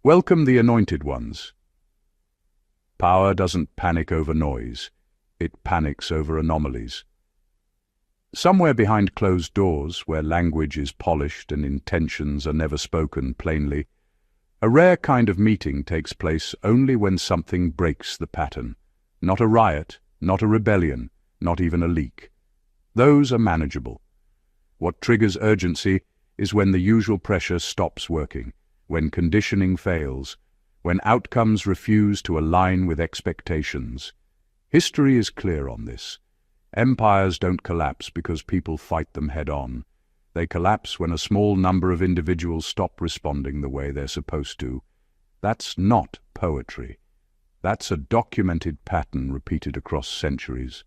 Welcome the anointed ones. Power doesn't panic over noise, it panics over anomalies. Somewhere behind closed doors, where language is polished and intentions are never spoken plainly, a rare kind of meeting takes place only when something breaks the pattern. Not a riot, not a rebellion, not even a leak. Those are manageable. What triggers urgency is when the usual pressure stops working, when conditioning fails, when outcomes refuse to align with expectations. History is clear on this. Empires don't collapse because people fight them head-on. They collapse when a small number of individuals stop responding the way they're supposed to. That's not poetry. That's a documented pattern repeated across centuries.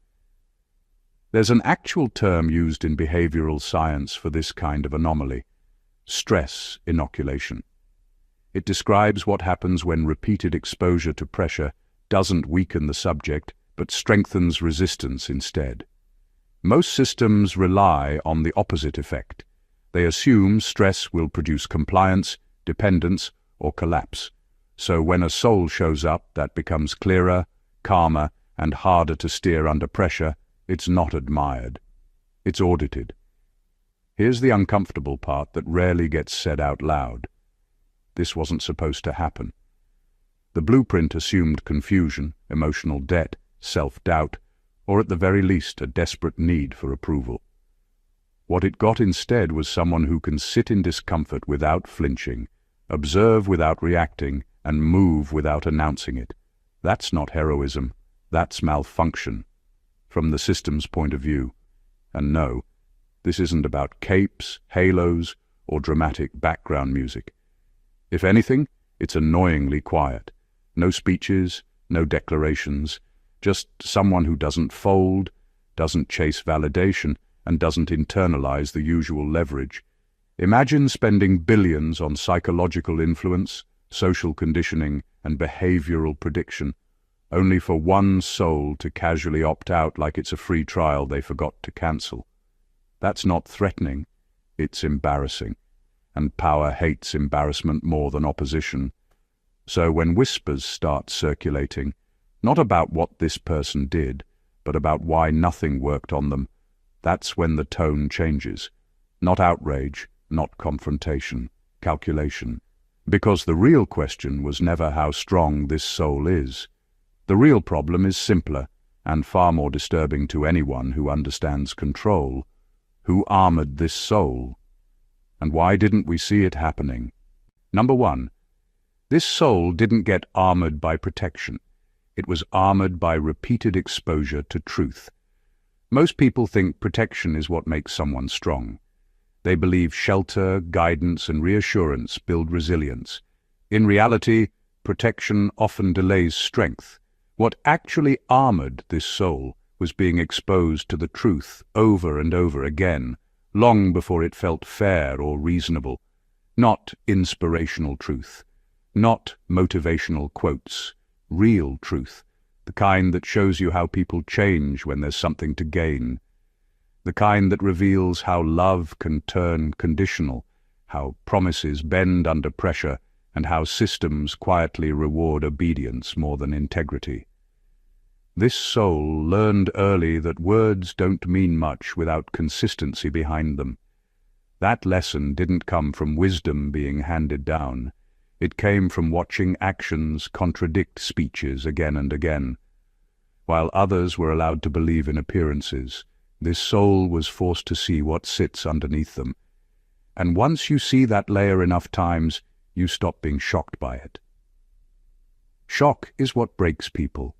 There's an actual term used in behavioral science for this kind of anomaly: stress inoculation. It describes what happens when repeated exposure to pressure doesn't weaken the subject, but strengthens resistance instead. Most systems rely on the opposite effect. They assume stress will produce compliance, dependence, or collapse. So when a soul shows up that becomes clearer, calmer, and harder to steer under pressure, it's not admired. It's audited. Here's the uncomfortable part that rarely gets said out loud. This wasn't supposed to happen. The blueprint assumed confusion, emotional debt, self-doubt, or at the very least a desperate need for approval. What it got instead was someone who can sit in discomfort without flinching, observe without reacting, and move without announcing it. That's not heroism, that's malfunction, from the system's point of view. And no, this isn't about capes, halos, or dramatic background music. If anything, it's annoyingly quiet. No speeches, no declarations, just someone who doesn't fold, doesn't chase validation, and doesn't internalize the usual leverage. Imagine spending billions on psychological influence, social conditioning, and behavioral prediction, only for one soul to casually opt out like it's a free trial they forgot to cancel. That's not threatening, it's embarrassing. And power hates embarrassment more than opposition. So when whispers start circulating, not about what this person did, but about why nothing worked on them, that's when the tone changes. Not outrage, not confrontation, calculation. Because the real question was never how strong this soul is. The real problem is simpler, and far more disturbing to anyone who understands control. Who armored this soul? And why didn't we see it happening? Number one, this soul didn't get armored by protection. It was armored by repeated exposure to truth. Most people think protection is what makes someone strong. They believe shelter, guidance, and reassurance build resilience. In reality, protection often delays strength. What actually armored this soul was being exposed to the truth over and over again, long before it felt fair or reasonable. Not inspirational truth, not motivational quotes, real truth, the kind that shows you how people change when there's something to gain, the kind that reveals how love can turn conditional, how promises bend under pressure, and how systems quietly reward obedience more than integrity. This soul learned early that words don't mean much without consistency behind them. That lesson didn't come from wisdom being handed down. It came from watching actions contradict speeches again and again. While others were allowed to believe in appearances, this soul was forced to see what sits underneath them. And once you see that layer enough times, you stop being shocked by it. Shock is what breaks people.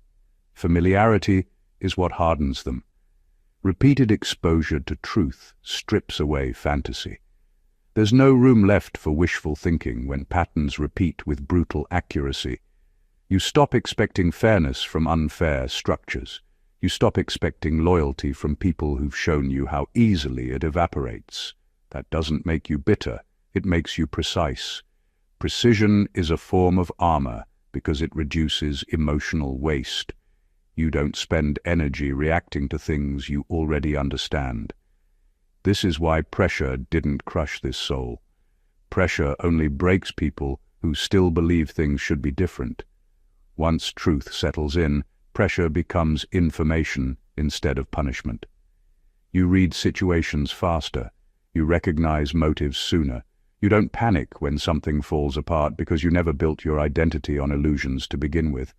Familiarity is what hardens them. Repeated exposure to truth strips away fantasy. There's no room left for wishful thinking when patterns repeat with brutal accuracy. You stop expecting fairness from unfair structures. You stop expecting loyalty from people who've shown you how easily it evaporates. That doesn't make you bitter, it makes you precise. Precision is a form of armor because it reduces emotional waste. You don't spend energy reacting to things you already understand. This is why pressure didn't crush this soul. Pressure only breaks people who still believe things should be different. Once truth settles in, pressure becomes information instead of punishment. You read situations faster. You recognize motives sooner. You don't panic when something falls apart because you never built your identity on illusions to begin with.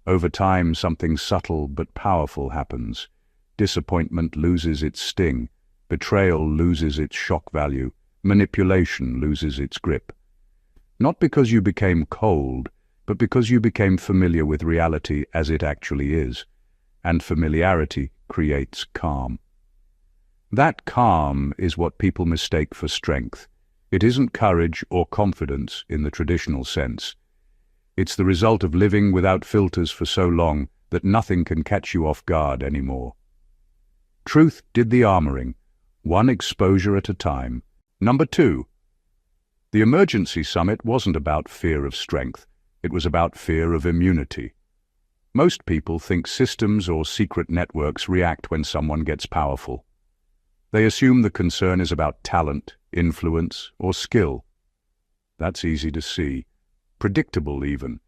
Over time, something subtle but powerful happens. Disappointment loses its sting. Betrayal loses its shock value. Manipulation loses its grip. Not because you became cold, but because you became familiar with reality as it actually is. And familiarity creates calm. That calm is what people mistake for strength. It isn't courage or confidence in the traditional sense. It's the result of living without filters for so long that nothing can catch you off guard anymore. Truth did the armoring, one exposure at a time. Number 2. The emergency summit wasn't about fear of strength. It was about fear of immunity. Most people think systems or secret networks react when someone gets powerful. They assume the concern is about talent, influence, or skill. That's easy to see. Predictable even.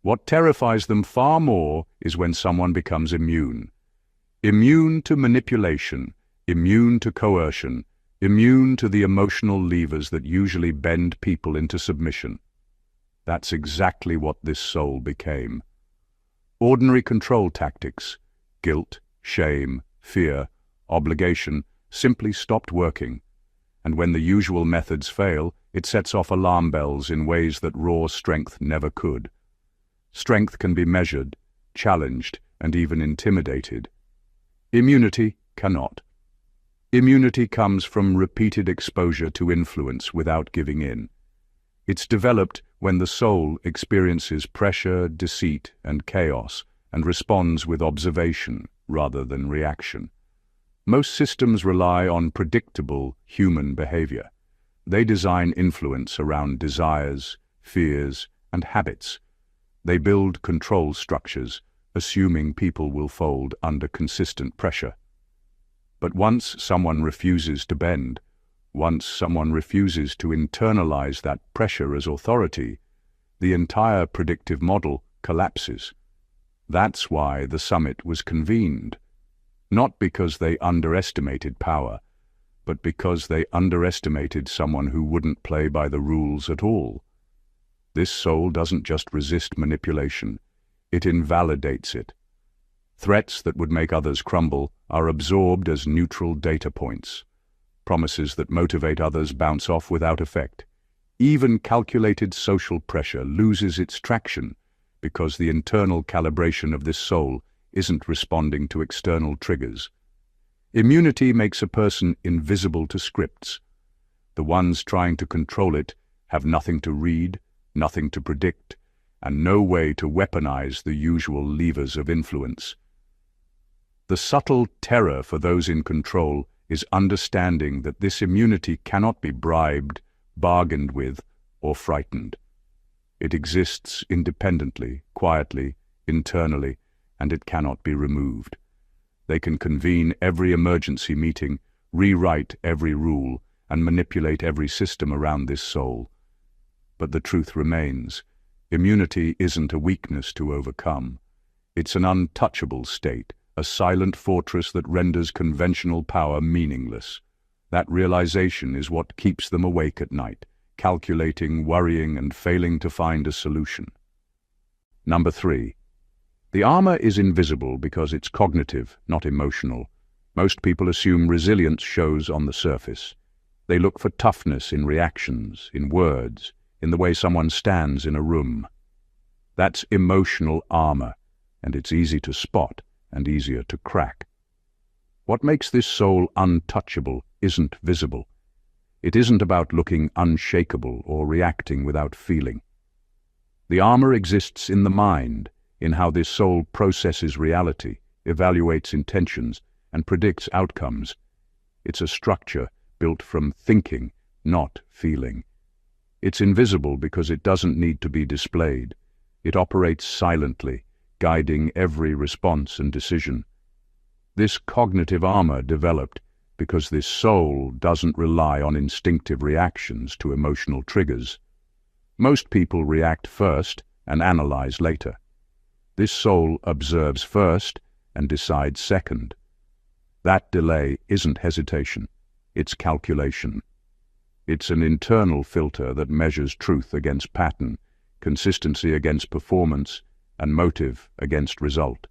What terrifies them far more is when someone becomes immune. Immune to manipulation, immune to coercion, immune to the emotional levers that usually bend people into submission. That's exactly what this soul became. Ordinary control tactics, guilt, shame, fear, obligation, simply stopped working, and when the usual methods fail, it sets off alarm bells in ways that raw strength never could. Strength can be measured, challenged, and even intimidated. Immunity cannot. Immunity comes from repeated exposure to influence without giving in. It's developed when the soul experiences pressure, deceit, and chaos, and responds with observation rather than reaction. Most systems rely on predictable human behavior. They design influence around desires, fears, and habits. They build control structures, assuming people will fold under consistent pressure. But once someone refuses to bend, once someone refuses to internalize that pressure as authority, the entire predictive model collapses. That's why the summit was convened. Not because they underestimated power, but because they underestimated someone who wouldn't play by the rules at all. This soul doesn't just resist manipulation, it invalidates it. Threats that would make others crumble are absorbed as neutral data points. Promises that motivate others bounce off without effect. Even calculated social pressure loses its traction because the internal calibration of this soul isn't responding to external triggers. Immunity makes a person invisible to scripts. The ones trying to control it have nothing to read, nothing to predict, and no way to weaponize the usual levers of influence. The subtle terror for those in control is understanding that this immunity cannot be bribed, bargained with, or frightened. It exists independently, quietly, internally, and it cannot be removed. They can convene every emergency meeting, rewrite every rule, and manipulate every system around this soul. But the truth remains. Immunity isn't a weakness to overcome. It's an untouchable state, a silent fortress that renders conventional power meaningless. That realization is what keeps them awake at night, calculating, worrying, and failing to find a solution. Number 3. The armor is invisible because it's cognitive, not emotional. Most people assume resilience shows on the surface. They look for toughness in reactions, in words, in the way someone stands in a room. That's emotional armor, and it's easy to spot and easier to crack. What makes this soul untouchable isn't visible. It isn't about looking unshakable or reacting without feeling. The armor exists in the mind, in how this soul processes reality, evaluates intentions, and predicts outcomes. It's a structure built from thinking, not feeling. It's invisible because it doesn't need to be displayed. It operates silently, guiding every response and decision. This cognitive armor developed because this soul doesn't rely on instinctive reactions to emotional triggers. Most people react first and analyze later. This soul observes first and decides second. That delay isn't hesitation, it's calculation. It's an internal filter that measures truth against pattern, consistency against performance, and motive against result.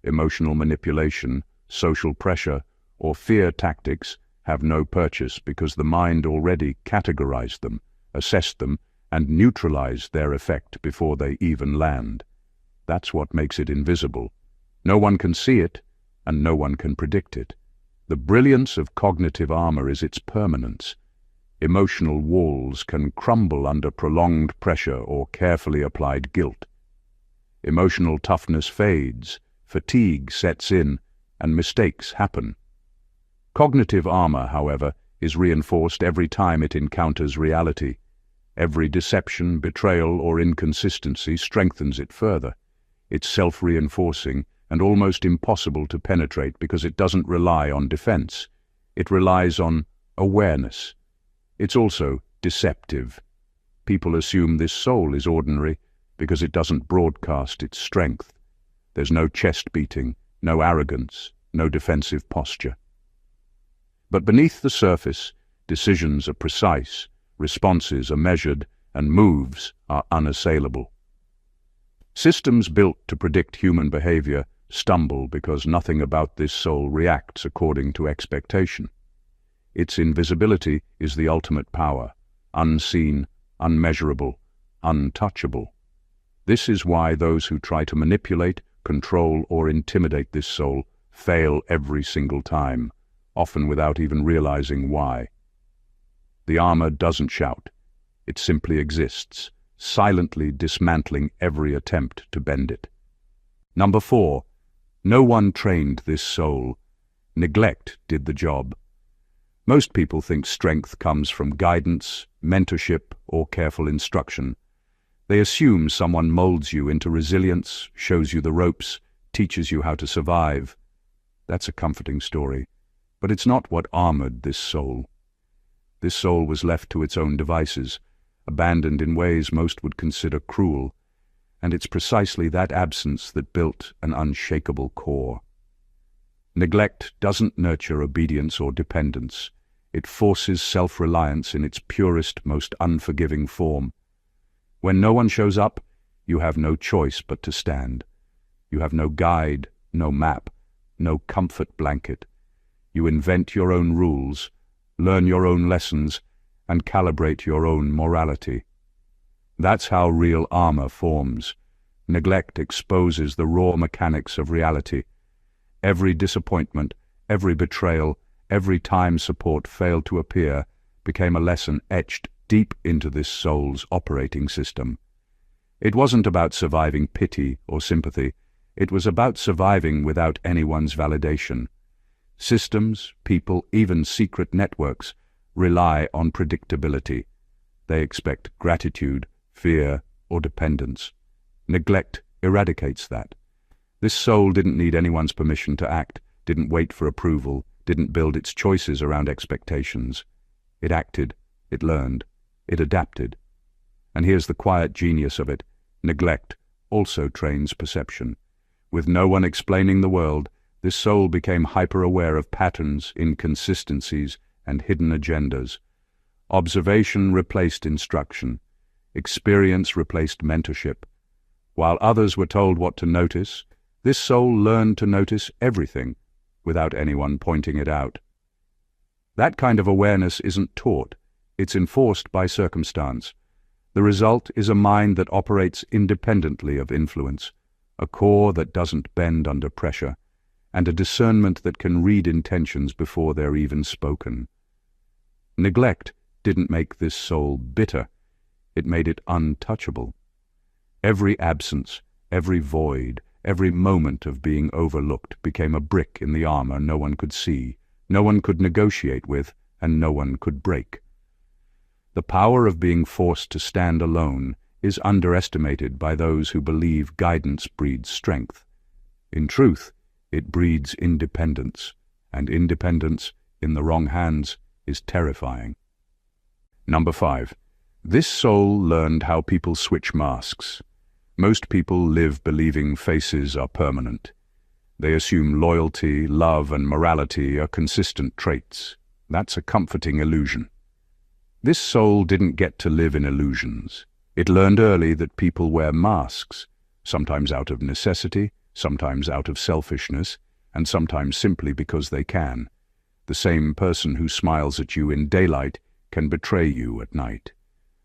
Emotional manipulation, social pressure, or fear tactics have no purchase because the mind already categorized them, assessed them, and neutralized their effect before they even land. That's what makes it invisible. No one can see it, and no one can predict it. The brilliance of cognitive armor is its permanence. Emotional walls can crumble under prolonged pressure or carefully applied guilt. Emotional toughness fades, fatigue sets in, and mistakes happen. Cognitive armor, however, is reinforced every time it encounters reality. Every deception, betrayal, or inconsistency strengthens it further. It's self-reinforcing and almost impossible to penetrate because it doesn't rely on defense. It relies on awareness. It's also deceptive. People assume this soul is ordinary because it doesn't broadcast its strength. There's no chest beating, no arrogance, no defensive posture. But beneath the surface, decisions are precise, responses are measured, and moves are unassailable. Systems built to predict human behavior stumble because nothing about this soul reacts according to expectation. Its invisibility is the ultimate power, unseen, unmeasurable, untouchable. This is why those who try to manipulate, control, or intimidate this soul fail every single time, often without even realizing why. The armor doesn't shout. It simply exists, silently dismantling every attempt to bend it. Number 4. No one trained this soul. Neglect did the job. Most people think strength comes from guidance, mentorship, or careful instruction. They assume someone molds you into resilience, shows you the ropes, teaches you how to survive. That's a comforting story, but it's not what armored this soul. This soul was left to its own devices, abandoned in ways most would consider cruel, and it's precisely that absence that built an unshakable core. Neglect doesn't nurture obedience or dependence. It forces self-reliance in its purest, most unforgiving form. When no one shows up, you have no choice but to stand. You have no guide, no map, no comfort blanket. You invent your own rules, learn your own lessons, and calibrate your own morality. That's how real armor forms. Neglect exposes the raw mechanics of reality. Every disappointment, every betrayal, every time support failed to appear became a lesson etched deep into this soul's operating system. It wasn't about surviving pity or sympathy. It was about surviving without anyone's validation. Systems, people, even secret networks rely on predictability. They expect gratitude, fear, or dependence. Neglect eradicates that. This soul didn't need anyone's permission to act, didn't wait for approval, didn't build its choices around expectations. It acted, it learned, it adapted. And here's the quiet genius of it. Neglect also trains perception. With no one explaining the world, this soul became hyper-aware of patterns, inconsistencies, and hidden agendas. Observation replaced instruction. Experience replaced mentorship. While others were told what to notice, this soul learned to notice everything without anyone pointing it out. That kind of awareness isn't taught. It's enforced by circumstance. The result is a mind that operates independently of influence, a core that doesn't bend under pressure, and a discernment that can read intentions before they're even spoken. Neglect didn't make this soul bitter. It made it untouchable. Every absence, every void, every moment of being overlooked became a brick in the armor no one could see, no one could negotiate with, and no one could break. The power of being forced to stand alone is underestimated by those who believe guidance breeds strength. In truth, it breeds independence, and independence, in the wrong hands, is terrifying. Number 5. This soul learned how people switch masks. Most people live believing faces are permanent. They assume loyalty, love, and morality are consistent traits. That's a comforting illusion. This soul didn't get to live in illusions. It learned early that people wear masks, sometimes out of necessity, sometimes out of selfishness, and sometimes simply because they can. The same person who smiles at you in daylight can betray you at night.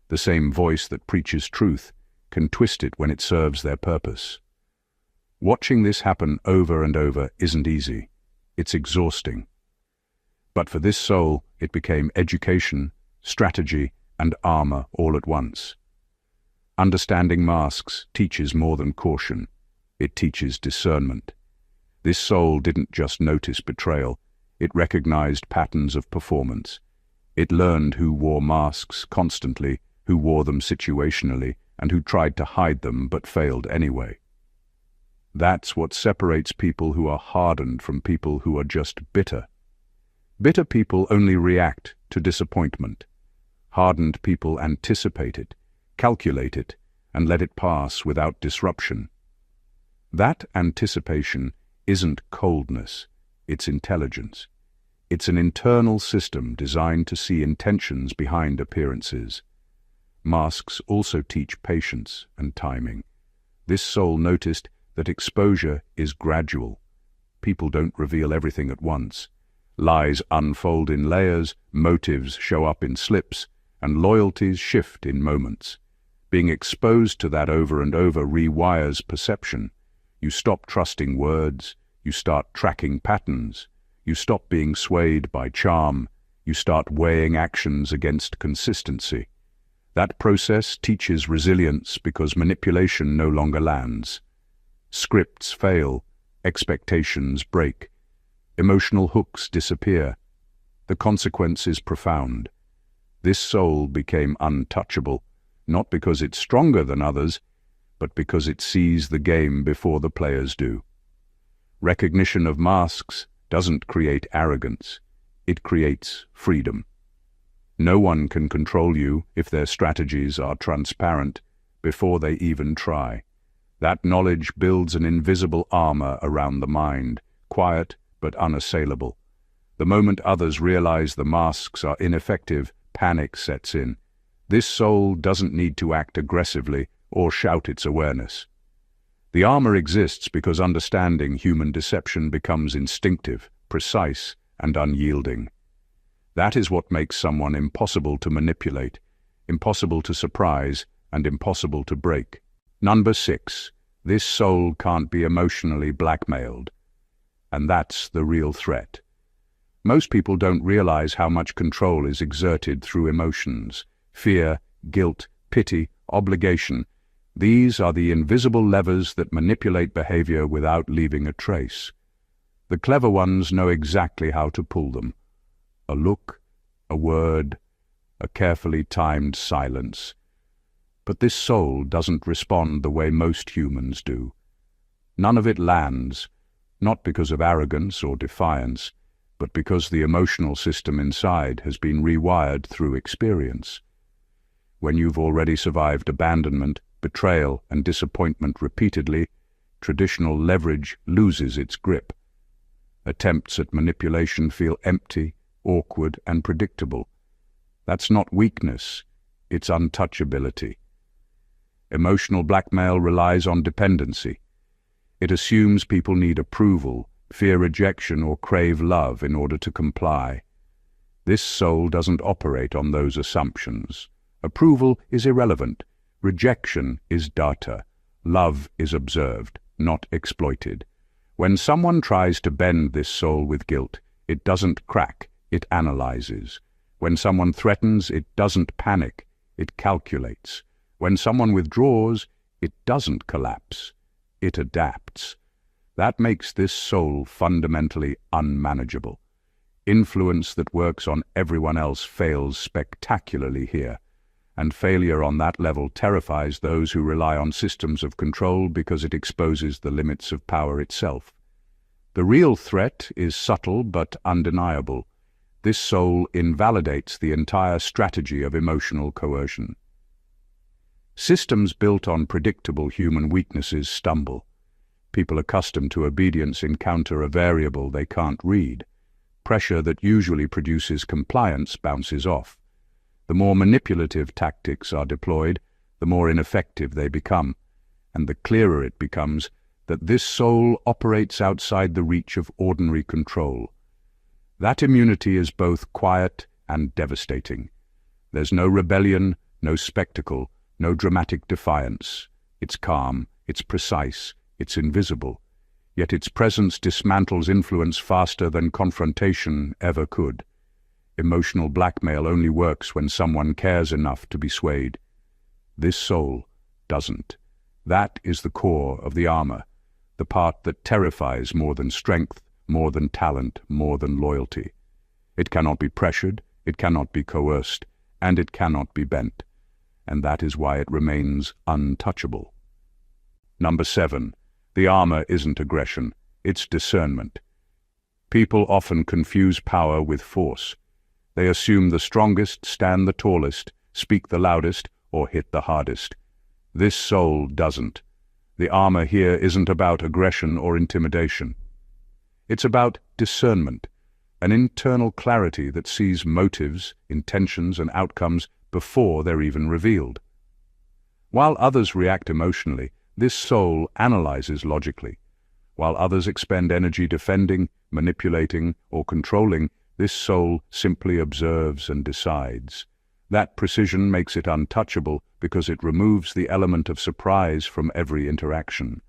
The same voice that preaches truth can twist it when it serves their purpose. Watching this happen over and over isn't easy. It's exhausting. But for this soul, it became education, strategy, and armor all at once. Understanding masks teaches more than caution. It teaches discernment. This soul didn't just notice betrayal. It recognized patterns of performance. It learned who wore masks constantly, who wore them situationally, and who tried to hide them but failed anyway. That's what separates people who are hardened from people who are just bitter. Bitter people only react to disappointment. Hardened people anticipate it, calculate it, and let it pass without disruption. That anticipation isn't coldness, it's intelligence. It's an internal system designed to see intentions behind appearances. Masks also teach patience and timing. This soul noticed that exposure is gradual. People don't reveal everything at once. Lies unfold in layers, motives show up in slips, and loyalties shift in moments. Being exposed to that over and over rewires perception. You stop trusting words, you start tracking patterns, you stop being swayed by charm, you start weighing actions against consistency. That process teaches resilience because manipulation no longer lands. Scripts fail, expectations break, emotional hooks disappear. The consequence is profound. This soul became untouchable, not because it's stronger than others, but because it sees the game before the players do. Recognition of masks doesn't create arrogance, it creates freedom. No one can control you if their strategies are transparent before they even try. That knowledge builds an invisible armor around the mind, quiet but unassailable. The moment others realize the masks are ineffective, panic sets in. This soul doesn't need to act aggressively or shout its awareness. The armor exists because understanding human deception becomes instinctive, precise, and unyielding. That is what makes someone impossible to manipulate, impossible to surprise, and impossible to break. Number 6. This soul can't be emotionally blackmailed. And that's the real threat. Most people don't realize how much control is exerted through emotions. Fear, guilt, pity, obligation. These are the invisible levers that manipulate behavior without leaving a trace. The clever ones know exactly how to pull them. A look, a word, a carefully timed silence. But this soul doesn't respond the way most humans do. None of it lands, not because of arrogance or defiance, but because the emotional system inside has been rewired through experience. When you've already survived abandonment, betrayal, and disappointment repeatedly, traditional leverage loses its grip. Attempts at manipulation feel empty, awkward, and predictable. That's not weakness, it's untouchability. Emotional blackmail relies on dependency. It assumes people need approval, fear rejection, or crave love in order to comply. This soul doesn't operate on those assumptions. Approval is irrelevant. Rejection is data. Love is observed, not exploited. When someone tries to bend this soul with guilt, it doesn't crack, it analyzes. When someone threatens, it doesn't panic, it calculates. When someone withdraws, it doesn't collapse, it adapts. That makes this soul fundamentally unmanageable. Influence that works on everyone else fails spectacularly here, and failure on that level terrifies those who rely on systems of control because it exposes the limits of power itself. The real threat is subtle but undeniable. This soul invalidates the entire strategy of emotional coercion. Systems built on predictable human weaknesses stumble. People accustomed to obedience encounter a variable they can't read. Pressure that usually produces compliance bounces off. The more manipulative tactics are deployed, the more ineffective they become, and the clearer it becomes that this soul operates outside the reach of ordinary control. That immunity is both quiet and devastating. There's no rebellion, no spectacle, no dramatic defiance. It's calm, it's precise, it's invisible. Yet its presence dismantles influence faster than confrontation ever could. Emotional blackmail only works when someone cares enough to be swayed. This soul doesn't. That is the core of the armor, the part that terrifies more than strength, more than talent, more than loyalty. It cannot be pressured, it cannot be coerced, and it cannot be bent. And that is why it remains untouchable. Number 7. The armor isn't aggression, it's discernment. People often confuse power with force. They assume the strongest stand the tallest, speak the loudest, or hit the hardest. This soul doesn't. The armor here isn't about aggression or intimidation. It's about discernment, an internal clarity that sees motives, intentions, and outcomes before they're even revealed. While others react emotionally, this soul analyzes logically. While others expend energy defending, manipulating, or controlling, this soul simply observes and decides. That precision makes it untouchable because it removes the element of surprise from every interaction.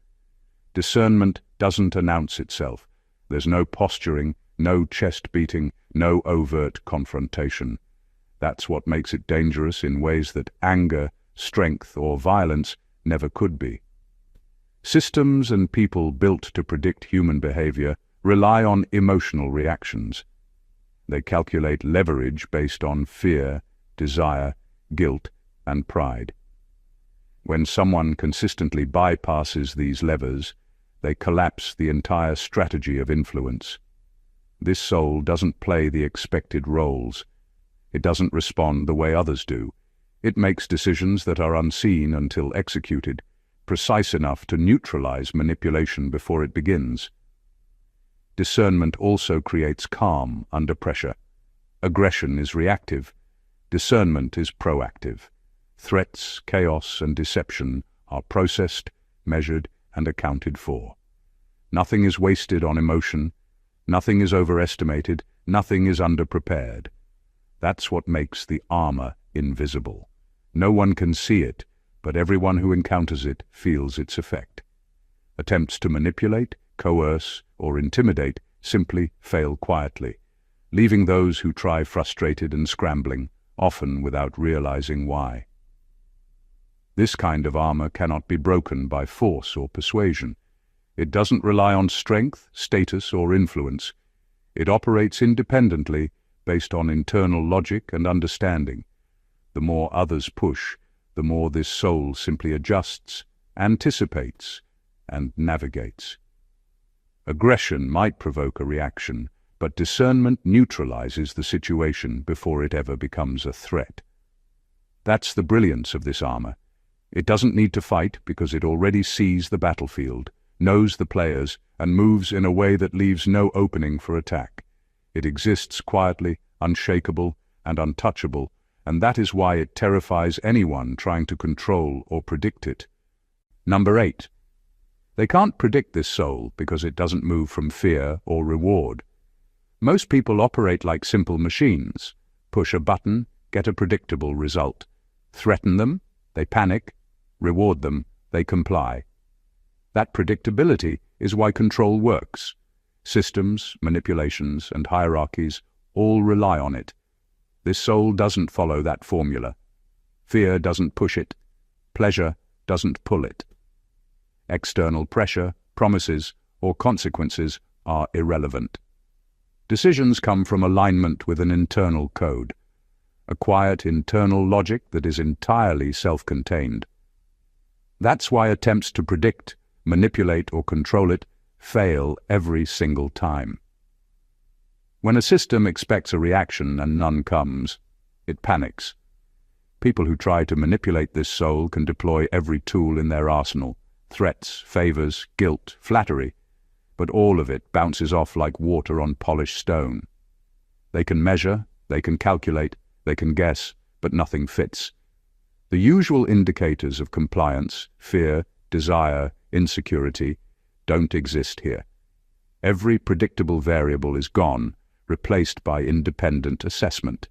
Discernment doesn't announce itself. There's no posturing, no chest beating, no overt confrontation. That's what makes it dangerous in ways that anger, strength, or violence never could be. Systems and people built to predict human behavior rely on emotional reactions. They calculate leverage based on fear, desire, guilt, and pride. When someone consistently bypasses these levers, they collapse the entire strategy of influence. This soul doesn't play the expected roles. It doesn't respond the way others do. It makes decisions that are unseen until executed, precise enough to neutralize manipulation before it begins. Discernment also creates calm under pressure. Aggression is reactive. Discernment is proactive. Threats, chaos, and deception are processed, measured, and accounted for. Nothing is wasted on emotion. Nothing is overestimated. Nothing is underprepared. That's what makes the armor invisible. No one can see it, but everyone who encounters it feels its effect. Attempts to manipulate, coerce, or intimidate simply fail quietly, leaving those who try frustrated and scrambling, often without realizing why. This kind of armor cannot be broken by force or persuasion. It doesn't rely on strength, status, or influence. It operates independently, based on internal logic and understanding. The more others push, the more this soul simply adjusts, anticipates, and navigates. Aggression might provoke a reaction, but discernment neutralizes the situation before it ever becomes a threat. That's the brilliance of this armor. It doesn't need to fight because it already sees the battlefield, knows the players, and moves in a way that leaves no opening for attack. It exists quietly, unshakable, and untouchable, and that is why it terrifies anyone trying to control or predict it. Number 8. They can't predict this soul because it doesn't move from fear or reward. Most people operate like simple machines. Push a button, get a predictable result. Threaten them, they panic. Reward them, they comply. That predictability is why control works. Systems, manipulations, and hierarchies all rely on it. This soul doesn't follow that formula. Fear doesn't push it. Pleasure doesn't pull it. External pressure, promises, or consequences are irrelevant. Decisions come from alignment with an internal code, a quiet internal logic that is entirely self-contained. That's why attempts to predict, manipulate, or control it fail every single time. When a system expects a reaction and none comes, it panics. People who try to manipulate this soul can deploy every tool in their arsenal: threats, favors, guilt, flattery, but all of it bounces off like water on polished stone. They can measure, they can calculate, they can guess, but nothing fits. The usual indicators of compliance, fear, desire, insecurity, don't exist here. Every predictable variable is gone, replaced by independent assessment.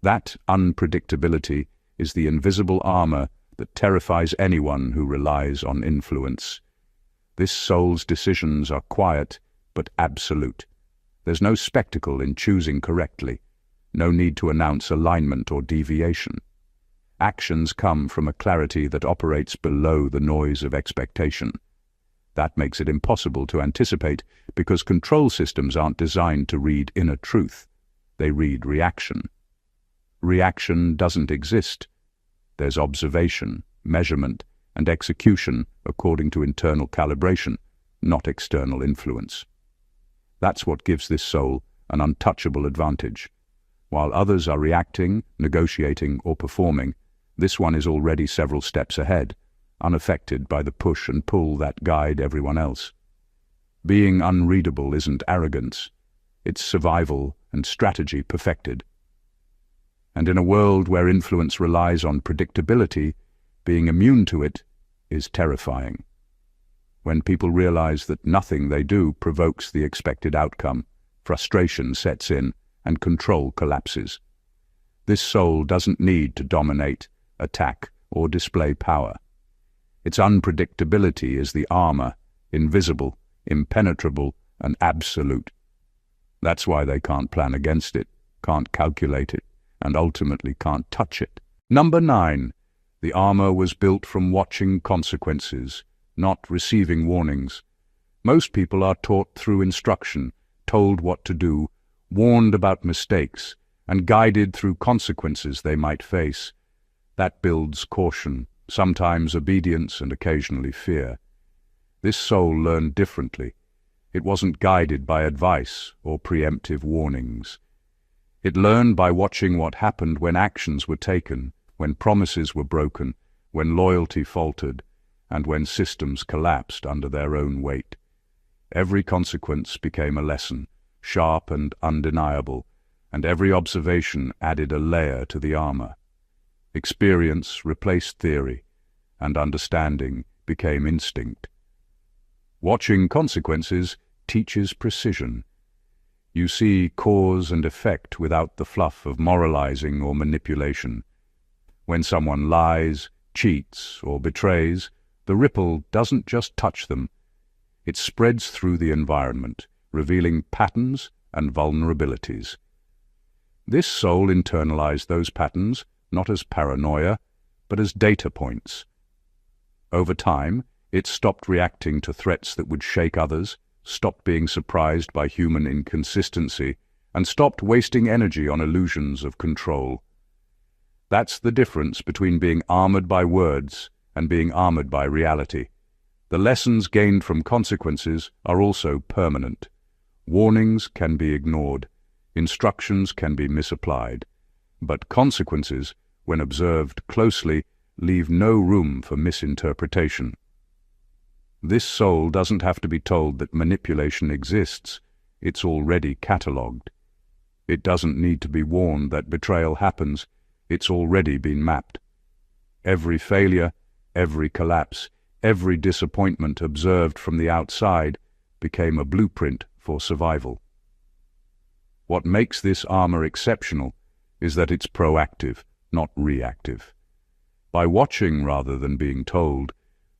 That unpredictability is the invisible armor that terrifies anyone who relies on influence. This soul's decisions are quiet but absolute. There's no spectacle in choosing correctly, no need to announce alignment or deviation. Actions come from a clarity that operates below the noise of expectation. That makes it impossible to anticipate because control systems aren't designed to read inner truth. They read reaction. Reaction doesn't exist. There's observation, measurement, and execution according to internal calibration, not external influence. That's what gives this soul an untouchable advantage. While others are reacting, negotiating, or performing, this one is already several steps ahead, unaffected by the push and pull that guide everyone else. Being unreadable isn't arrogance. It's survival and strategy perfected. And in a world where influence relies on predictability, being immune to it is terrifying. When people realize that nothing they do provokes the expected outcome, frustration sets in and control collapses. This soul doesn't need to dominate, attack, or display power. Its unpredictability is the armor, invisible, impenetrable, and absolute. That's why they can't plan against it, can't calculate it, and ultimately can't touch it. Number 9. The armor was built from watching consequences, not receiving warnings. Most people are taught through instruction, told what to do, warned about mistakes, and guided through consequences they might face. That builds caution, sometimes obedience, and occasionally fear. This soul learned differently. It wasn't guided by advice or preemptive warnings. It learned by watching what happened when actions were taken, when promises were broken, when loyalty faltered, and when systems collapsed under their own weight. Every consequence became a lesson, sharp and undeniable, and every observation added a layer to the armor. Experience replaced theory, and understanding became instinct. Watching consequences teaches precision. You see cause and effect without the fluff of moralizing or manipulation. When someone lies, cheats, or betrays, the ripple doesn't just touch them. It spreads through the environment, revealing patterns and vulnerabilities. This soul internalized those patterns not as paranoia, but as data points. Over time, it stopped reacting to threats that would shake others, stopped being surprised by human inconsistency, and stopped wasting energy on illusions of control. That's the difference between being armored by words and being armored by reality. The lessons gained from consequences are also permanent. Warnings can be ignored, instructions can be misapplied, but consequences, when observed closely, leave no room for misinterpretation. This soul doesn't have to be told that manipulation exists. It's already catalogued. It doesn't need to be warned that betrayal happens. It's already been mapped. Every failure, every collapse, every disappointment observed from the outside became a blueprint for survival. What makes this armor exceptional is that it's proactive, not reactive. By watching rather than being told,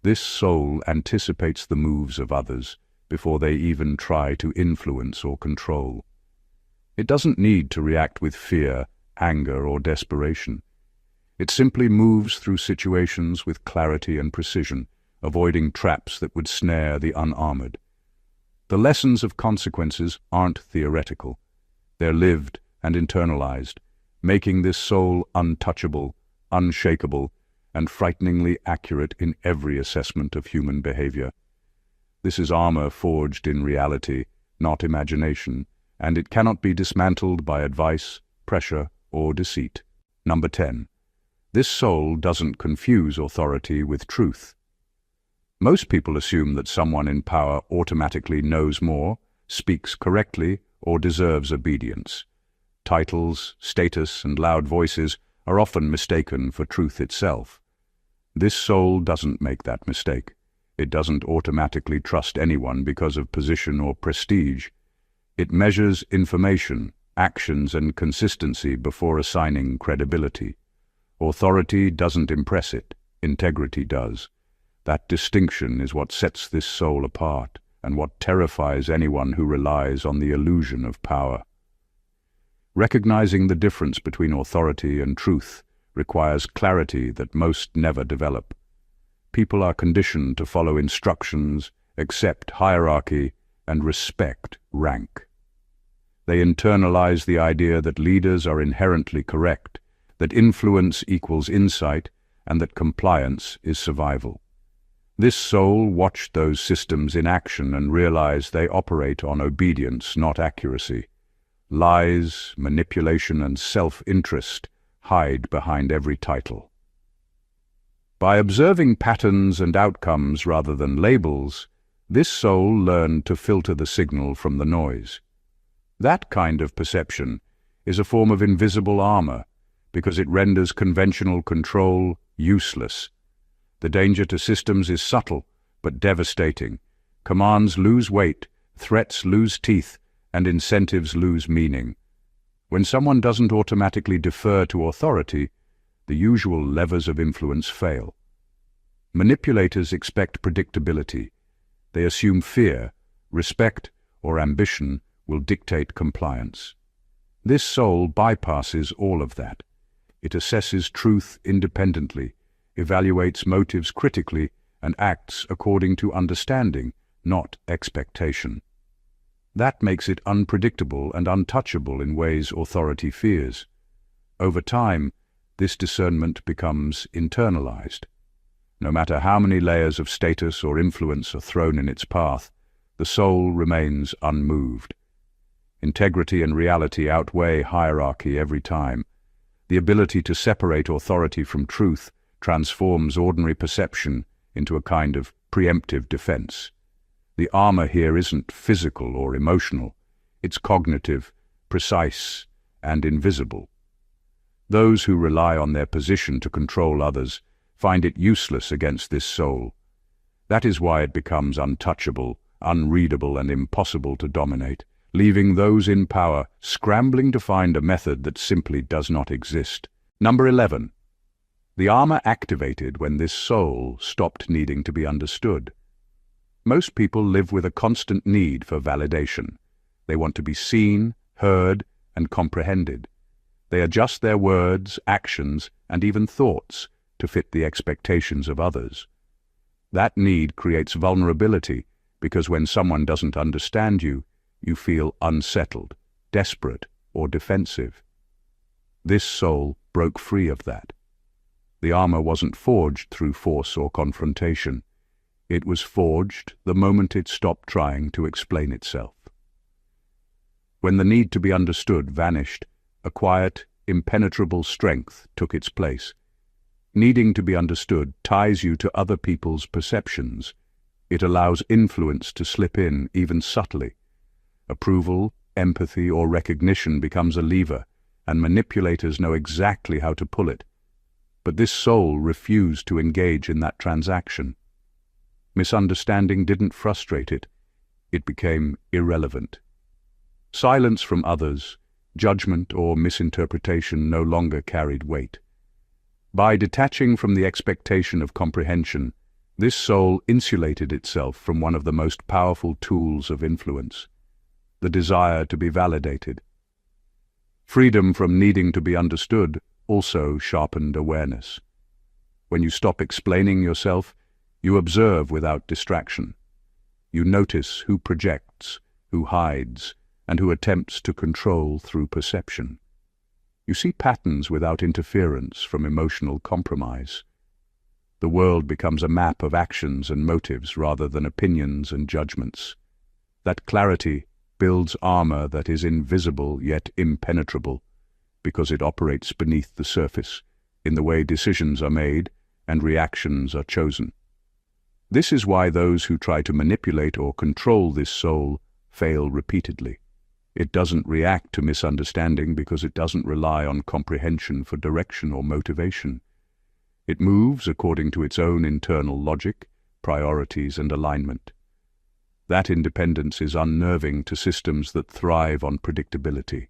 this soul anticipates the moves of others before they even try to influence or control. It doesn't need to react with fear, anger, or desperation. It simply moves through situations with clarity and precision, avoiding traps that would snare the unarmored. The lessons of consequences aren't theoretical. They're lived and internalized, making this soul untouchable, unshakable, and frighteningly accurate in every assessment of human behavior. This is armor forged in reality, not imagination, and it cannot be dismantled by advice, pressure, or deceit. Number 10. This soul doesn't confuse authority with truth. Most people assume that someone in power automatically knows more, speaks correctly, or deserves obedience. Titles, status, and loud voices are often mistaken for truth itself. This soul doesn't make that mistake. It doesn't automatically trust anyone because of position or prestige. It measures information, actions, and consistency before assigning credibility. Authority doesn't impress it, integrity does. That distinction is what sets this soul apart, and what terrifies anyone who relies on the illusion of power. Recognizing the difference between authority and truth requires clarity that most never develop. People are conditioned to follow instructions, accept hierarchy, and respect rank. They internalize the idea that leaders are inherently correct, that influence equals insight, and that compliance is survival. This soul watched those systems in action and realized they operate on obedience, not accuracy. Lies, manipulation, and self-interest hide behind every title. By observing patterns and outcomes rather than labels, this soul learned to filter the signal from the noise. That kind of perception is a form of invisible armor because it renders conventional control useless. The danger to systems is subtle but devastating. Commands lose weight, threats lose teeth, and incentives lose meaning. When someone doesn't automatically defer to authority, the usual levers of influence fail. Manipulators expect predictability. They assume fear, respect, or ambition will dictate compliance. This soul bypasses all of that. It assesses truth independently, evaluates motives critically, and acts according to understanding, not expectation. That makes it unpredictable and untouchable in ways authority fears. Over time, this discernment becomes internalized. No matter how many layers of status or influence are thrown in its path, the soul remains unmoved. Integrity and reality outweigh hierarchy every time. The ability to separate authority from truth transforms ordinary perception into a kind of preemptive defense. The armor here isn't physical or emotional. It's cognitive, precise, and invisible. Those who rely on their position to control others find it useless against this soul. That is why it becomes untouchable, unreadable, and impossible to dominate, leaving those in power scrambling to find a method that simply does not exist. Number 11. The armor activated when this soul stopped needing to be understood. Most people live with a constant need for validation. They want to be seen, heard, and comprehended. They adjust their words, actions, and even thoughts to fit the expectations of others. That need creates vulnerability because when someone doesn't understand you, you feel unsettled, desperate, or defensive. This soul broke free of that. The armor wasn't forged through force or confrontation. It was forged the moment it stopped trying to explain itself. When the need to be understood vanished, a quiet, impenetrable strength took its place. Needing to be understood ties you to other people's perceptions. It allows influence to slip in, even subtly. Approval, empathy, or recognition becomes a lever, and manipulators know exactly how to pull it. But this soul refused to engage in that transaction. Misunderstanding didn't frustrate it. It became irrelevant. Silence from others, judgment or misinterpretation no longer carried weight. By detaching from the expectation of comprehension, this soul insulated itself from one of the most powerful tools of influence, the desire to be validated. Freedom from needing to be understood also sharpened awareness. When you stop explaining yourself, you observe without distraction. You notice who projects, who hides, and who attempts to control through perception. You see patterns without interference from emotional compromise. The world becomes a map of actions and motives rather than opinions and judgments. That clarity builds armor that is invisible yet impenetrable, because it operates beneath the surface, in the way decisions are made and reactions are chosen. This is why those who try to manipulate or control this soul fail repeatedly. It doesn't react to misunderstanding because it doesn't rely on comprehension for direction or motivation. It moves according to its own internal logic, priorities, and alignment. That independence is unnerving to systems that thrive on predictability.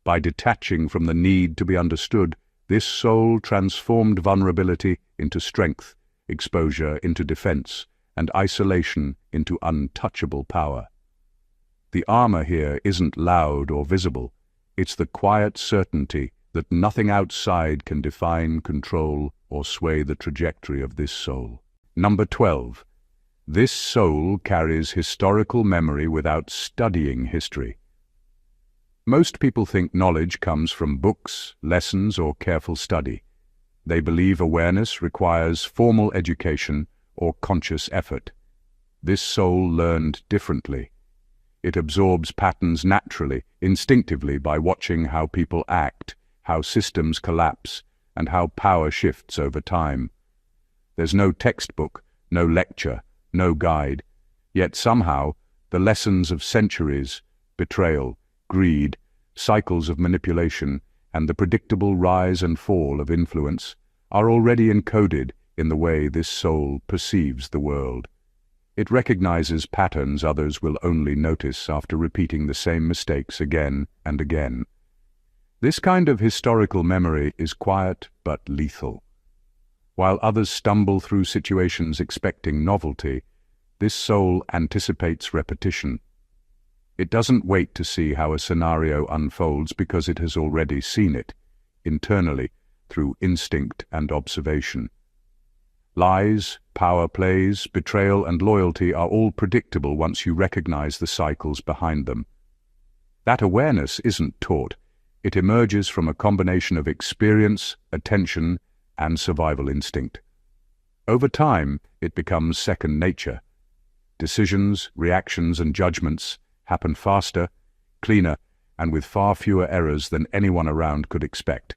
By detaching from the need to be understood, this soul transformed vulnerability into strength, exposure into defense, and isolation into untouchable power. The armor here isn't loud or visible. It's the quiet certainty that nothing outside can define, control, or sway the trajectory of this soul. Number 12. This soul carries historical memory without studying history. Most people think knowledge comes from books, lessons, or careful study. They believe awareness requires formal education or conscious effort. This soul learned differently. It absorbs patterns naturally, instinctively, by watching how people act, how systems collapse, and how power shifts over time. There's no textbook, no lecture, no guide, yet somehow the lessons of centuries, betrayal, greed, cycles of manipulation, and the predictable rise and fall of influence are already encoded in the way this soul perceives the world. It recognizes patterns others will only notice after repeating the same mistakes again and again. This kind of historical memory is quiet but lethal. While others stumble through situations expecting novelty, this soul anticipates repetition. It doesn't wait to see how a scenario unfolds because it has already seen it, internally, through instinct and observation. Lies, power plays, betrayal, and loyalty are all predictable once you recognize the cycles behind them. That awareness isn't taught. It emerges from a combination of experience, attention, and survival instinct. Over time, it becomes second nature. Decisions, reactions, and judgments happen faster, cleaner, and with far fewer errors than anyone around could expect.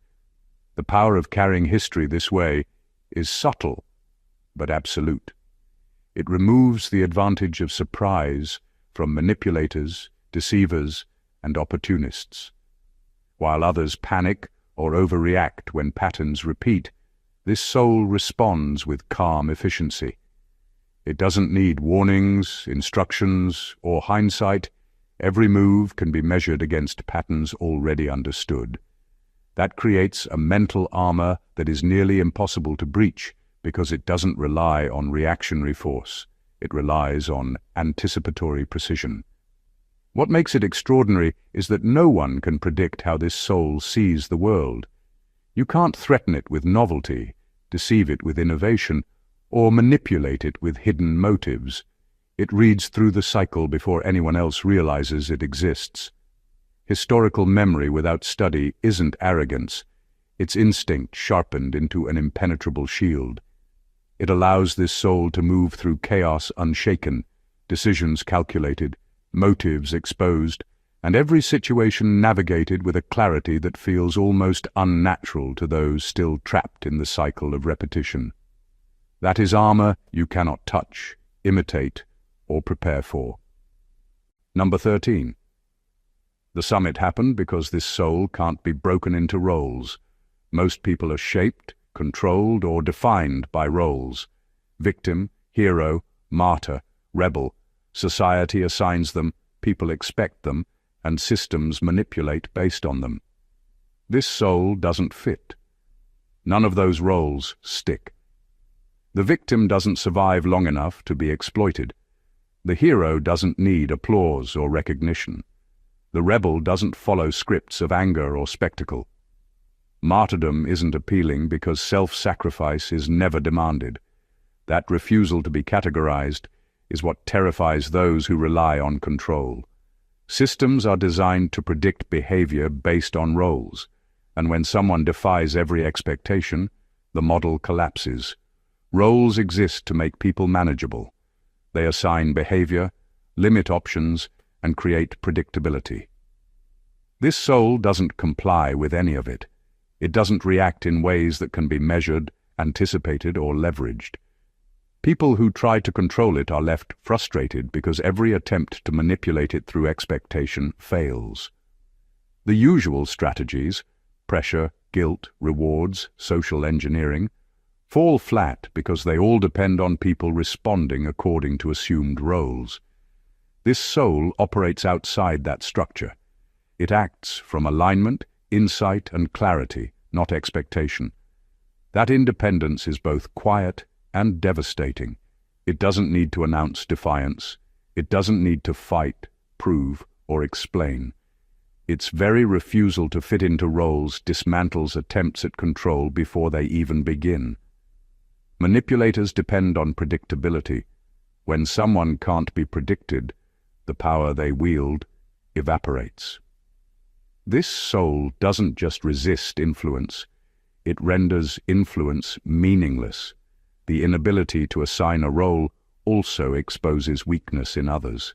The power of carrying history this way is subtle, but absolute. It removes the advantage of surprise from manipulators, deceivers, and opportunists. While others panic or overreact when patterns repeat, this soul responds with calm efficiency. It doesn't need warnings, instructions, or hindsight. Every move can be measured against patterns already understood. That creates a mental armor that is nearly impossible to breach because it doesn't rely on reactionary force. It relies on anticipatory precision. What makes it extraordinary is that no one can predict how this soul sees the world. You can't threaten it with novelty, deceive it with innovation, or manipulate it with hidden motives. It reads through the cycle before anyone else realizes it exists. Historical memory without study isn't arrogance. It's instinct sharpened into an impenetrable shield. It allows this soul to move through chaos unshaken, decisions calculated, motives exposed, and every situation navigated with a clarity that feels almost unnatural to those still trapped in the cycle of repetition. That is armor you cannot touch, imitate, or prepare for. Number 13. The summit happened because this soul can't be broken into roles. Most people are shaped, controlled, or defined by roles. Victim, hero, martyr, rebel. Society assigns them, people expect them, and systems manipulate based on them. This soul doesn't fit. None of those roles stick. The victim doesn't survive long enough to be exploited. The hero doesn't need applause or recognition. The rebel doesn't follow scripts of anger or spectacle. Martyrdom isn't appealing because self-sacrifice is never demanded. That refusal to be categorized is what terrifies those who rely on control. Systems are designed to predict behavior based on roles, and when someone defies every expectation, the model collapses. Roles exist to make people manageable. They assign behavior, limit options, and create predictability. This soul doesn't comply with any of it. It doesn't react in ways that can be measured, anticipated, or leveraged. People who try to control it are left frustrated because every attempt to manipulate it through expectation fails. The usual strategies, pressure, guilt, rewards, social engineering, fall flat because they all depend on people responding according to assumed roles. This soul operates outside that structure. It acts from alignment, insight, and clarity, not expectation. That independence is both quiet and devastating. It doesn't need to announce defiance. It doesn't need to fight, prove, or explain. Its very refusal to fit into roles dismantles attempts at control before they even begin. Manipulators depend on predictability. When someone can't be predicted, the power they wield evaporates. This soul doesn't just resist influence, it renders influence meaningless. The inability to assign a role also exposes weakness in others.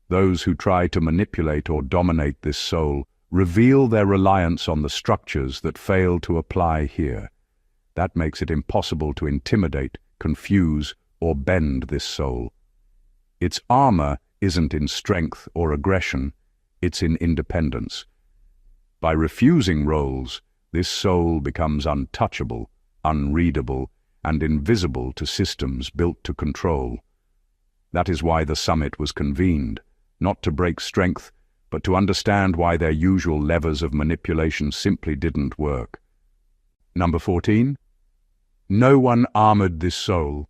Those who try to manipulate or dominate this soul reveal their reliance on the structures that fail to apply here. That makes it impossible to intimidate, confuse, or bend this soul. Its armor isn't in strength or aggression, it's in independence. By refusing roles, this soul becomes untouchable, unreadable, and invisible to systems built to control. That is why the summit was convened, not to break strength, but to understand why their usual levers of manipulation simply didn't work. Number 14. No one armored this soul.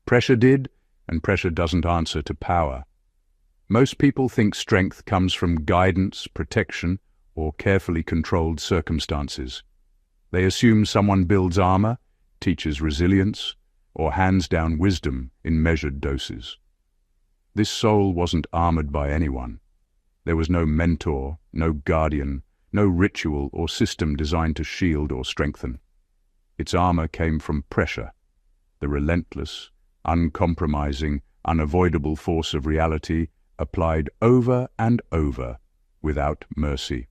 Pressure did, and pressure doesn't answer to power. Most people think strength comes from guidance, protection, or carefully controlled circumstances. They assume someone builds armor, teaches resilience, or hands down wisdom in measured doses. This soul wasn't armored by anyone. There was no mentor, no guardian, no ritual or system designed to shield or strengthen. Its armor came from pressure, the relentless, uncompromising, unavoidable force of reality applied over and over without mercy.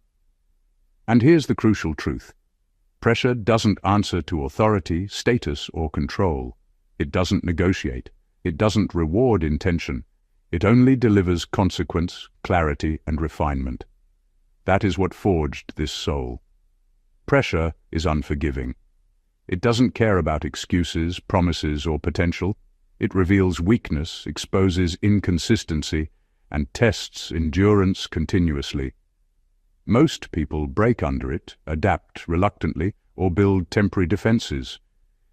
And here's the crucial truth. Pressure doesn't answer to authority, status, or control. It doesn't negotiate. It doesn't reward intention. It only delivers consequence, clarity, and refinement. That is what forged this soul. Pressure is unforgiving. It doesn't care about excuses, promises, or potential. It reveals weakness, exposes inconsistency, and tests endurance continuously. Most people break under it, adapt reluctantly, or build temporary defenses.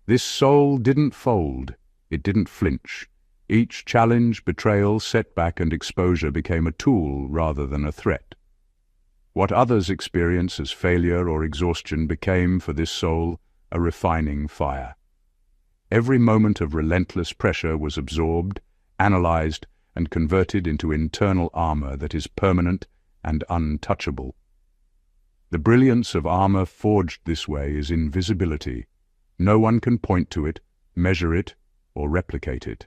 This soul didn't fold. It didn't flinch. Each challenge, betrayal, setback, and exposure became a tool rather than a threat. What others experience as failure or exhaustion became, for this soul, a refining fire. Every moment of relentless pressure was absorbed, analyzed, and converted into internal armor that is permanent and untouchable. The brilliance of armor forged this way is invisibility. No one can point to it, measure it, or replicate it.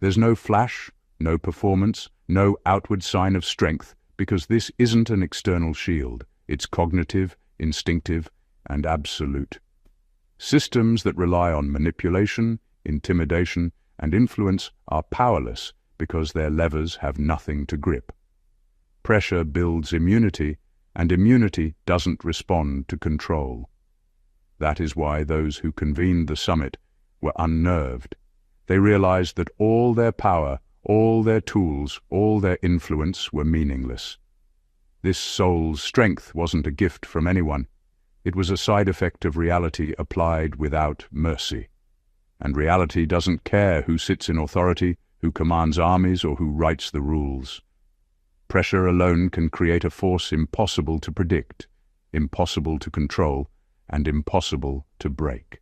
There's no flash, no performance, no outward sign of strength, because this isn't an external shield. It's cognitive, instinctive, and absolute. Systems that rely on manipulation, intimidation, and influence are powerless because their levers have nothing to grip. Pressure builds immunity, and immunity doesn't respond to control. That is why those who convened the summit were unnerved. They realized that all their power, all their tools, all their influence were meaningless. This soul's strength wasn't a gift from anyone. It was a side effect of reality applied without mercy. And reality doesn't care who sits in authority, who commands armies, or who writes the rules. Pressure alone can create a force impossible to predict, impossible to control, and impossible to break.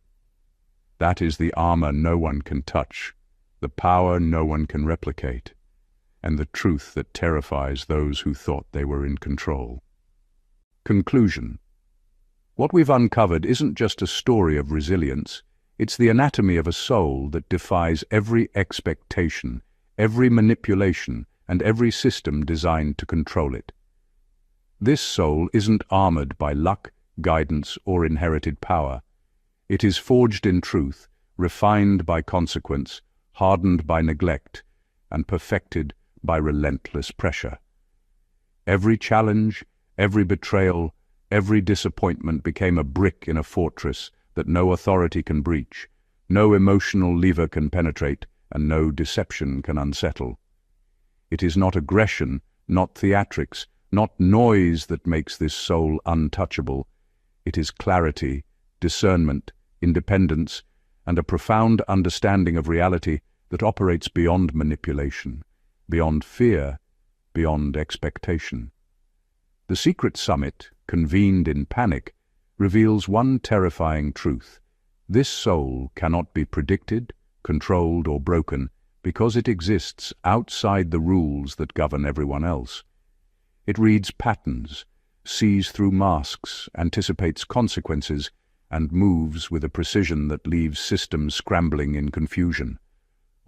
That is the armor no one can touch, the power no one can replicate, and the truth that terrifies those who thought they were in control. Conclusion. What we've uncovered isn't just a story of resilience, it's the anatomy of a soul that defies every expectation, every manipulation, and every system designed to control it. This soul isn't armored by luck, guidance, or inherited power. It is forged in truth, refined by consequence, hardened by neglect, and perfected by relentless pressure. Every challenge, every betrayal, every disappointment became a brick in a fortress that no authority can breach, no emotional lever can penetrate, and no deception can unsettle. It is not aggression, not theatrics, not noise that makes this soul untouchable. It is clarity, discernment, independence, and a profound understanding of reality that operates beyond manipulation, beyond fear, beyond expectation. The secret summit, convened in panic, reveals one terrifying truth. This soul cannot be predicted, controlled, or broken because it exists outside the rules that govern everyone else. It reads patterns, sees through masks, anticipates consequences, and moves with a precision that leaves systems scrambling in confusion.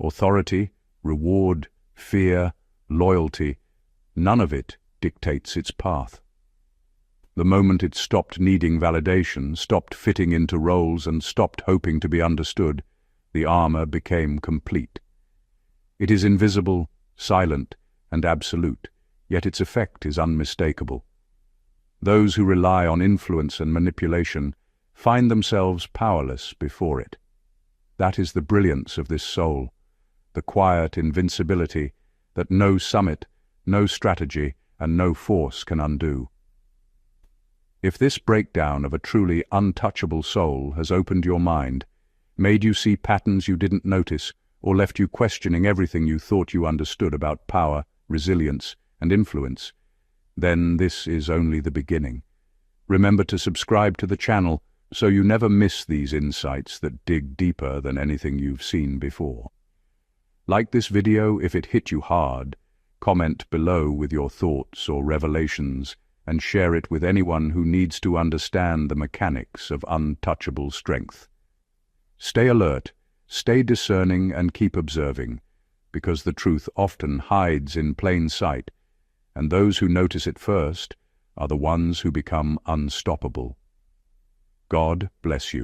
Authority, reward, fear, loyalty, none of it dictates its path. The moment it stopped needing validation, stopped fitting into roles, and stopped hoping to be understood, the armor became complete. It is invisible, silent, and absolute, yet its effect is unmistakable. Those who rely on influence and manipulation find themselves powerless before it. That is the brilliance of this soul, the quiet invincibility that no summit, no strategy, and no force can undo. If this breakdown of a truly untouchable soul has opened your mind, made you see patterns you didn't notice, or left you questioning everything you thought you understood about power, resilience, and influence, then this is only the beginning. Remember to subscribe to the channel so you never miss these insights that dig deeper than anything you've seen before. Like this video if it hit you hard, comment below with your thoughts or revelations, and share it with anyone who needs to understand the mechanics of untouchable strength. Stay alert, stay discerning, and keep observing, because the truth often hides in plain sight, and those who notice it first are the ones who become unstoppable. God bless you.